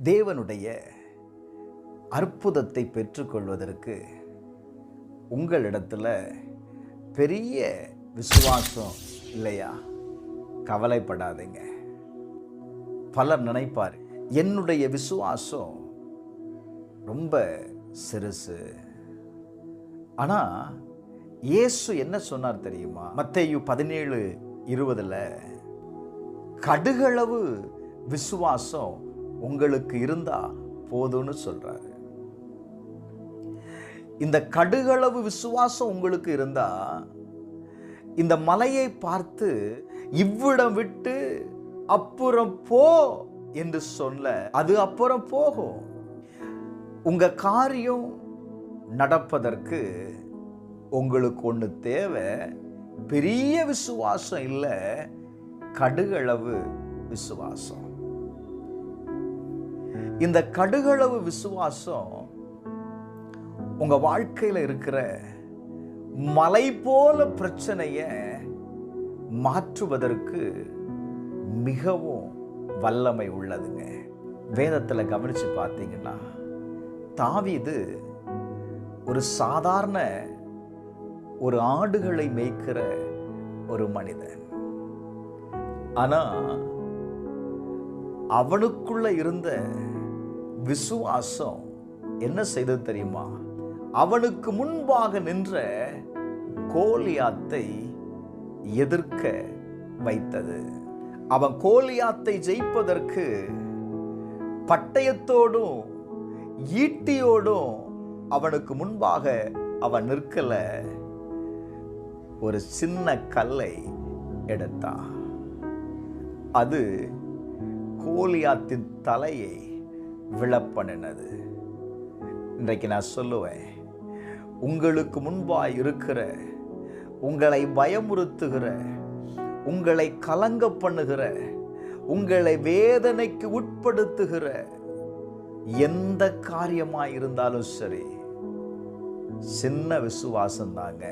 தேவனுடைய அற்புதத்தை பெற்றுக்கொள்வதற்கு உங்களிடத்தில் பெரிய விசுவாசம் இல்லையா? கவலைப்படாதீங்க. பலர் நினைப்பார், என்னுடைய விசுவாசம் ரொம்ப சிறுசு. ஆனால் இயேசு என்ன சொன்னார் தெரியுமா? மத்தேயு 17:20 கடுகளவு விசுவாசம் உங்களுக்கு இருந்தா போதும்னு சொல்றாரு. இந்த கடுகளவு விசுவாசம் உங்களுக்கு இருந்தா இந்த மலையை பார்த்து இவ்விடம் விட்டு அப்புறம் போ என்று சொல்ல அது அப்புறம் போகும். உங்க காரியம் நடப்பதற்கு உங்களுக்கு ஒன்று தேவை, பெரிய விசுவாசம் இல்லை, கடுகளவு விசுவாசம். இந்த கடுகளவு விசுவாசம் உங்க வாழ்க்கையில் இருக்கிற மலை போல பிரச்சனையை மாற்றுவதற்கு மிகவும் வல்லமை உள்ளதுங்க. வேதத்தில் கவனிச்சு பார்த்தீங்கன்னா, தாவீது ஒரு சாதாரண ஒரு ஆடுகளை மேய்க்கிற ஒரு மனிதன். ஆனா அவனுக்குள்ள இருந்த விசுவாசம் என்ன செய்தது தெரியுமா? அவனுக்கு முன்பாக நின்ற கோலியாத்தை எதிர்க்க வைத்தது. அவன் கோலியாத்தை ஜெயிப்பதற்கு பட்டயத்தோடும் ஈட்டியோடும் அவனுக்கு முன்பாக அவன் நிற்கல, ஒரு சின்ன கல்லை எடுத்தான். அது கோலியாத்தின் தலையை விழப்பண்ணினது. இன்றைக்கு நான் சொல்லுவேன், உங்களுக்கு முன்பாய் இருக்கிற, உங்களை பயமுறுத்துகிற, உங்களை கலங்க பண்ணுகிற, உங்களை வேதனைக்கு உட்படுத்துகிற எந்த காரியமாய் இருந்தாலும் சரி, சின்ன விசுவாசம் தாங்க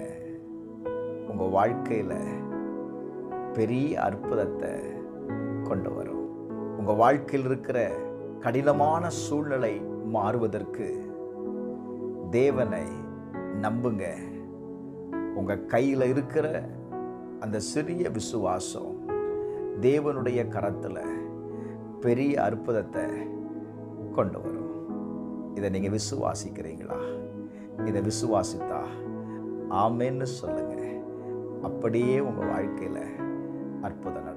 உங்க வாழ்க்கையில பெரிய அற்புதத்தை கொண்டு வரும். உங்க வாழ்க்கையில் இருக்கிற கடினமான சூழ்நிலை மாறுவதற்கு தேவனை நம்புங்க. உங்க கையில் இருக்கிற அந்த சிறிய விசுவாசம் தேவனுடைய கரத்தில் பெரிய அற்புதத்தை கொண்டு வரும். இதை நீங்க விசுவாசிக்கிறீங்களா? இதை விசுவாசித்தா ஆமென்னு சொல்லுங்க. அப்படியே உங்க வாழ்க்கையில அற்புதம்